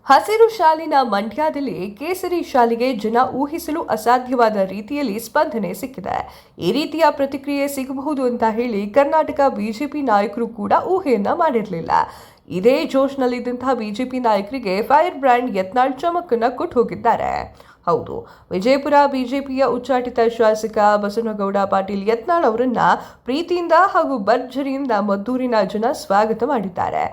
ಹಸಿರು ಶಾಲಿನ ಮಂಡ್ಯದಲ್ಲಿ ಕೇಸರಿ ಶಾಲಿಗೆ ಜನ ಊಹಿಸಲು ಅಸಾಧ್ಯವಾದ ರೀತಿಯಲ್ಲಿ ಸ್ಪಂದನೆ ಸಿಕ್ಕಿದೆ. ಈ ರೀತಿಯ ಪ್ರತಿಕ್ರಿಯೆ ಸಿಗಬಹುದು ಅಂತ ಹೇಳಿ ಕರ್ನಾಟಕ ಬಿಜೆಪಿ ನಾಯಕರು ಕೂಡ ಊಹೆಯನ್ನ ಮಾಡಿರಲಿಲ್ಲ. ಇದೇ ಜೋಶ್ನಲ್ಲಿದ್ದಂತಹ ಬಿಜೆಪಿ ನಾಯಕರಿಗೆ ಫೈರ್ ಬ್ರ್ಯಾಂಡ್ ಯತ್ನಾಳ್ ಚಮಕನ್ನ ಕೊಟ್ಟು ಹೋಗಿದ್ದಾರೆ. ಹೌದು, ವಿಜಯಪುರ ಬಿಜೆಪಿಯ ಉಚ್ಚಾಟಿತ ಶಾಸಕ ಬಸನಗೌಡ ಪಾಟೀಲ್ ಯತ್ನಾಳ್ ಅವರನ್ನ ಪ್ರೀತಿಯಿಂದ ಹಾಗೂ ಭರ್ಜರಿಯಿಂದ ಮದ್ದೂರಿನ ಜನ ಸ್ವಾಗತ ಮಾಡಿದ್ದಾರೆ.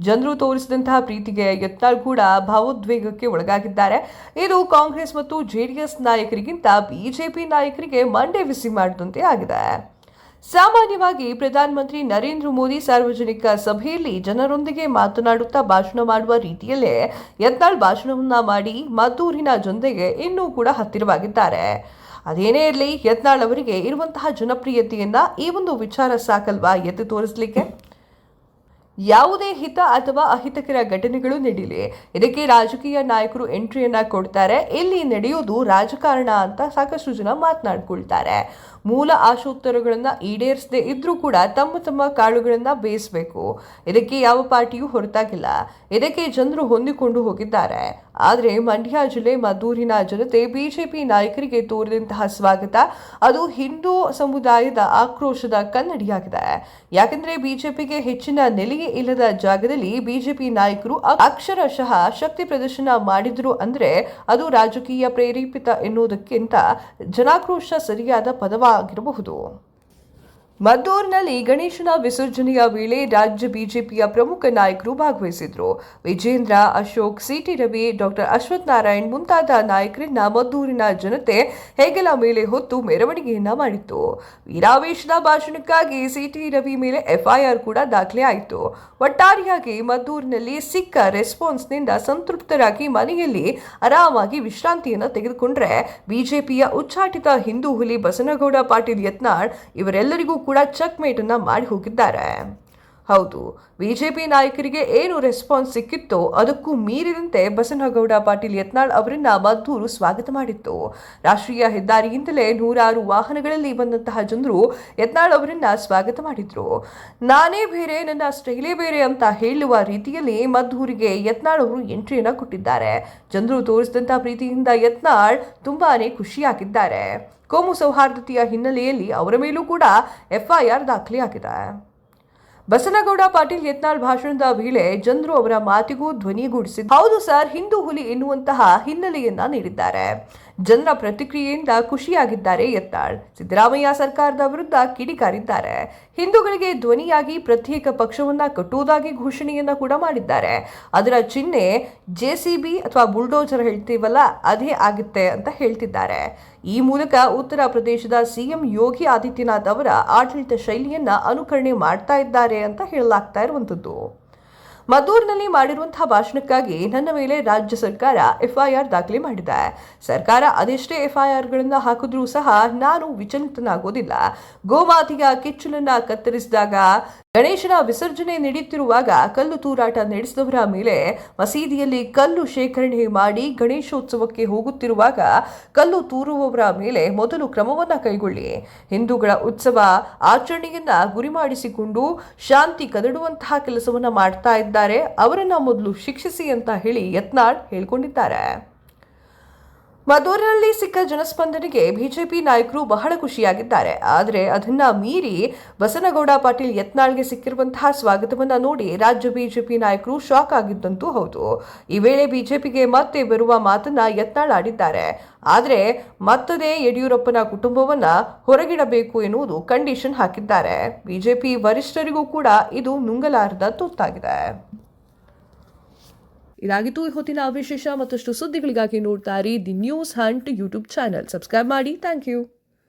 ಜನರು ತೋರಿಸಿದಂತಹ ಪ್ರೀತಿಗೆ ಯತ್ನಾಳ್ ಕೂಡ ಭಾವೋದ್ವೇಗಕ್ಕೆ ಒಳಗಾಗಿದ್ದಾರೆ. ಇದು ಕಾಂಗ್ರೆಸ್ ಮತ್ತು ಜೆಡಿಎಸ್ ನಾಯಕರಿಗಿಂತ ಬಿಜೆಪಿ ನಾಯಕರಿಗೆ ಮಂಡೆ ಬಿಸಿ ಮಾಡಿದಂತೆ ಆಗಿದೆ. ಸಾಮಾನ್ಯವಾಗಿ ಪ್ರಧಾನಮಂತ್ರಿ ನರೇಂದ್ರ ಮೋದಿ ಸಾರ್ವಜನಿಕ ಸಭೆಯಲ್ಲಿ ಜನರೊಂದಿಗೆ ಮಾತನಾಡುತ್ತಾ ಭಾಷಣ ಮಾಡುವ ರೀತಿಯಲ್ಲೇ ಯತ್ನಾಳ್ ಭಾಷಣವನ್ನ ಮಾಡಿ ಮದ್ದೂರಿನ ಜನತೆಗೆ ಇನ್ನೂ ಕೂಡ ಹತ್ತಿರವಾಗಿದ್ದಾರೆ. ಅದೇನೇ ಇರಲಿ, ಯತ್ನಾಳ್ ಅವರಿಗೆ ಇರುವಂತಹ ಜನಪ್ರಿಯತೆಯನ್ನ ಈ ಒಂದು ವಿಚಾರ ಸಾಕಲ್ವಾ ಎತ್ತಿ ತೋರಿಸಲಿಕ್ಕೆ. ಯಾವುದೇ ಹಿತ ಅಥವಾ ಅಹಿತಕರ ಘಟನೆಗಳು ನಡೀಲಿ, ಇದಕ್ಕೆ ರಾಜಕೀಯ ನಾಯಕರು ಎಂಟ್ರಿಯನ್ನ ಕೊಡ್ತಾರೆ. ಇಲ್ಲಿ ನಡೆಯೋದು ರಾಜಕಾರಣ ಅಂತ ಸಾಕಷ್ಟು ಜನ ಮಾತನಾಡ್ಕೊಳ್ತಾರೆ. ಮೂಲ ಆಶೋತ್ತರಗಳನ್ನ ಈಡೇರಿಸದೇ ಇದ್ರೂ ಕೂಡ ತಮ್ಮ ತಮ್ಮ ಕಾಳುಗಳನ್ನ ಬೇಯಿಸಬೇಕು. ಇದಕ್ಕೆ ಯಾವ ಪಾರ್ಟಿಯೂ ಹೊರತಾಗಿಲ್ಲ. ಇದಕ್ಕೆ ಜನರು ಹೊಂದಿಕೊಂಡು ಹೋಗಿದ್ದಾರೆ. ಆದರೆ ಮಂಡ್ಯ ಜಿಲ್ಲೆ ಮದ್ದೂರಿನ ಜನತೆ ಬಿಜೆಪಿ ನಾಯಕರಿಗೆ ತೋರಿದಂತಹ ಸ್ವಾಗತ ಅದು ಹಿಂದೂ ಸಮುದಾಯದ ಆಕ್ರೋಶದ ಕನ್ನಡಿಯಾಗಿದೆ. ಯಾಕೆಂದ್ರೆ ಬಿಜೆಪಿಗೆ ಹೆಚ್ಚಿನ ನೆಲೆಯೇ ಇಲ್ಲದ ಜಾಗದಲ್ಲಿ ಬಿಜೆಪಿ ನಾಯಕರು ಅಕ್ಷರಶಃ ಶಕ್ತಿ ಪ್ರದರ್ಶನ ಮಾಡಿದ್ರು ಅಂದ್ರೆ ಅದು ರಾಜಕೀಯ ಪ್ರೇರೇಪಿತ ಎನ್ನುವುದಕ್ಕಿಂತ ಜನಾಕ್ರೋಶ ಸರಿಯಾದ ಪದವಾಗಿರಬಹುದು. ಮದ್ದೂರಿನಲ್ಲಿ ಗಣೇಶನ ವಿಸರ್ಜನೆಯ ವೇಳೆ ರಾಜ್ಯ ಬಿಜೆಪಿಯ ಪ್ರಮುಖ ನಾಯಕರು ಭಾಗವಹಿಸಿದ್ರು. ವಿಜೇಂದ್ರ, ಅಶೋಕ್, ಸಿಟಿ ರವಿ, ಡಾಕ್ಟರ್ ಅಶ್ವಥ್ ನಾರಾಯಣ್ ಮುಂತಾದ ನಾಯಕರನ್ನ ಮದ್ದೂರಿನ ಜನತೆ ಹೆಗಲ ಮೇಲೆ ಹೊತ್ತು ಮೆರವಣಿಗೆಯನ್ನ ಮಾಡಿತ್ತು. ವೀರಾವೇಶದ ಭಾಷಣಕ್ಕಾಗಿ ಸಿಟಿ ರವಿ ಮೇಲೆ ಎಫ್ಐಆರ್ ಕೂಡ ದಾಖಲೆ ಆಯಿತು. ಒಟ್ಟಾರೆಯಾಗಿ ಮದ್ದೂರಿನಲ್ಲಿ ಸಿಕ್ಕ ರೆಸ್ಪಾನ್ಸ್ನಿಂದ ಸಂತೃಪ್ತರಾಗಿ ಮನೆಯಲ್ಲಿ ಆರಾಮಾಗಿ ವಿಶ್ರಾಂತಿಯನ್ನು ತೆಗೆದುಕೊಂಡ್ರೆ ಬಿಜೆಪಿಯ ಉಚ್ಚಾಟಿತ ಹಿಂದೂ ಹುಲಿ ಬಸನಗೌಡ ಪಾಟೀಲ್ ಯತ್ನಾಳ್ ಇವರೆಲ್ಲರಿಗೂ ಕೂಡ ಚೆಕ್ ಮೇಟ್ ಅನ್ನ ಮಾಡಿ ಹೋಗಿದ್ದಾರೆ. ಹೌದು, ಬಿಜೆಪಿ ನಾಯಕರಿಗೆ ಏನು ರೆಸ್ಪಾನ್ಸ್ ಸಿಕ್ಕಿತ್ತೋ ಅದಕ್ಕೂ ಮೀರಿದಂತೆ ಬಸನಗೌಡ ಪಾಟೀಲ್ ಯತ್ನಾಳ್ ಅವರನ್ನ ಮದ್ದೂರು ಸ್ವಾಗತ ಮಾಡಿತ್ತು. ರಾಷ್ಟ್ರೀಯ ಹೆದ್ದಾರಿಯಿಂದಲೇ ನೂರಾರು ವಾಹನಗಳಲ್ಲಿ ಬಂದಂತಹ ಜನರು ಯತ್ನಾಳ್ ಅವರನ್ನ ಸ್ವಾಗತ ಮಾಡಿದ್ರು. ನಾನೇ ಬೇರೆ, ನನ್ನ ಸ್ಟೈಲೇ ಬೇರೆ ಅಂತ ಹೇಳುವ ರೀತಿಯಲ್ಲಿ ಮದ್ದೂರಿಗೆ ಯತ್ನಾಳ್ ಅವರು ಎಂಟ್ರಿಯನ್ನ ಕೊಟ್ಟಿದ್ದಾರೆ. ಜನರು ತೋರಿಸಿದಂತಹ ಪ್ರೀತಿಯಿಂದ ಯತ್ನಾಳ್ ತುಂಬಾನೇ ಖುಷಿಯಾಗಿದ್ದಾರೆ. ಕೋಮು ಸೌಹಾರ್ದತೆಯ ಹಿನ್ನೆಲೆಯಲ್ಲಿ ಅವರ ಮೇಲೂ ಕೂಡ ಎಫ್ಐಆರ್ ದಾಖಲೆಯಾಗಿದೆ. ಬಸನಗೌಡ ಪಾಟೀಲ್ ಯತ್ನಾಳ್ ಭಾಷಣದ ವೇಳೆ ಜನರು ಅವರ ಮಾತಿಗೂ ಧ್ವನಿಗೂಡಿಸಿದ್ದು, ಹೌದು ಸರ್, ಹಿಂದೂ ಹುಲಿ ಎನ್ನುವಂತಹ ಹಿನ್ನೆಲೆಯನ್ನ ನೀಡಿದ್ದಾರೆ. ಜನರ ಪ್ರತಿಕ್ರಿಯೆಯಿಂದ ಖುಷಿಯಾಗಿದ್ದಾರೆ ಯತ್ನಾಳ್. ಸಿದ್ದರಾಮಯ್ಯ ಸರ್ಕಾರದ ವಿರುದ್ಧ ಕಿಡಿಕಾರಿದ್ದಾರೆ. ಹಿಂದೂಗಳಿಗೆ ಧ್ವನಿಯಾಗಿ ಪ್ರತ್ಯೇಕ ಪಕ್ಷವನ್ನ ಕಟ್ಟುವುದಾಗಿ ಘೋಷಣೆಯನ್ನ ಕೂಡ ಮಾಡಿದ್ದಾರೆ. ಅದರ ಚಿಹ್ನೆ ಜೆಸಿಬಿ ಅಥವಾ ಬುಲ್ಡೋಜರ್ ಹೇಳ್ತೀವಲ್ಲ, ಅದೇ ಆಗುತ್ತೆ ಅಂತ ಹೇಳ್ತಿದ್ದಾರೆ. ಈ ಮೂಲಕ ಉತ್ತರ ಪ್ರದೇಶದ ಸಿಎಂ ಯೋಗಿ ಆದಿತ್ಯನಾಥ್ ಅವರ ಆಡಳಿತ ಶೈಲಿಯನ್ನ ಅನುಕರಣೆ ಮಾಡ್ತಾ ಇದ್ದಾರೆ ಅಂತ ಹೇಳಲಾಗ್ತಾ ಇರುವಂತದ್ದು. ಮದ್ದೂರಿನಲ್ಲಿ ಮಾಡಿರುವಂತಹ ಭಾಷಣಕ್ಕಾಗಿ ನನ್ನ ಮೇಲೆ ರಾಜ್ಯ ಸರ್ಕಾರ ಎಫ್ಐಆರ್ ದಾಖಲೆ ಮಾಡಿದೆ. ಸರ್ಕಾರ ಅದೆಷ್ಟೇ ಎಫ್ಐಆರ್ಗಳನ್ನು ಹಾಕಿದ್ರೂ ಸಹ ನಾನು ವಿಚಲಿತನಾಗೋದಿಲ್ಲ. ಗೋಮಾತೆಯ ಕೆಚ್ಚಲನ್ನ ಕತ್ತರಿಸಿದಾಗ, ಗಣೇಶನ ವಿಸರ್ಜನೆ ನಡೆಯುತ್ತಿರುವಾಗ ಕಲ್ಲು ತೂರಾಟ ನಡೆಸಿದವರ ಮೇಲೆ, ಮಸೀದಿಯಲ್ಲಿ ಕಲ್ಲು ಶೇಖರಣೆ ಮಾಡಿ ಗಣೇಶೋತ್ಸವಕ್ಕೆ ಹೋಗುತ್ತಿರುವಾಗ ಕಲ್ಲು ತೂರುವವರ ಮೇಲೆ ಮೊದಲು ಕ್ರಮವನ್ನ ಕೈಗೊಳ್ಳಿ. ಹಿಂದೂಗಳ ಉತ್ಸವ ಆಚರಣೆಯನ್ನ ಗುರಿ ಮಾಡಿಸಿಕೊಂಡು ಶಾಂತಿ ಕದಡುವಂತಹ ಕೆಲಸವನ್ನ ಮಾಡ್ತಾ ಇದ್ದಾರೆ, ಅವರನ್ನ ಮೊದಲು ಶಿಕ್ಷಿಸಿ ಅಂತ ಹೇಳಿ ಯತ್ನಾಳ್ ಹೇಳ್ಕೊಂಡಿದ್ದಾರೆ. ಮದ್ದೂರಿನಲ್ಲಿ ಸಿಕ್ಕ ಜನಸ್ಪಂದನೆಗೆ ಬಿಜೆಪಿ ನಾಯಕರು ಬಹಳ ಖುಷಿಯಾಗಿದ್ದಾರೆ. ಆದರೆ ಅದನ್ನ ಮೀರಿ ಬಸನಗೌಡ ಪಾಟೀಲ್ ಯತ್ನಾಳ್ಗೆ ಸಿಕ್ಕಿರುವಂತಹ ಸ್ವಾಗತವನ್ನ ನೋಡಿ ರಾಜ್ಯ ಬಿಜೆಪಿ ನಾಯಕರು ಶಾಕ್ ಆಗಿದ್ದಂತೂ ಹೌದು. ಈ ವೇಳೆ ಬಿಜೆಪಿಗೆ ಮತ್ತೆ ಬರುವ ಮಾತನ್ನ ಯತ್ನಾಳ್ ಆಡಿದ್ದಾರೆ. ಆದರೆ ಮತ್ತದೇ ಯಡಿಯೂರಪ್ಪನ ಕುಟುಂಬವನ್ನ ಹೊರಗಿಡಬೇಕು ಎನ್ನುವುದು ಕಂಡೀಷನ್ ಹಾಕಿದ್ದಾರೆ. ಬಿಜೆಪಿ ವರಿಷ್ಠರಿಗೂ ಕೂಡ ಇದು ನುಂಗಲಾರದ ತುತ್ತಾಗಿದೆ. ಇದಾಗಿತ್ತು ಈ ಹೊತ್ತಿನ ವಿಶೇಷ. ಮತ್ತಷ್ಟು ಸುದ್ದಿಗಳಿಗಾಗಿ ನೋಡ್ತಾ ಇರಿ the news hunt YouTube channel. Subscribe ಮಾಡಿ. Thank you.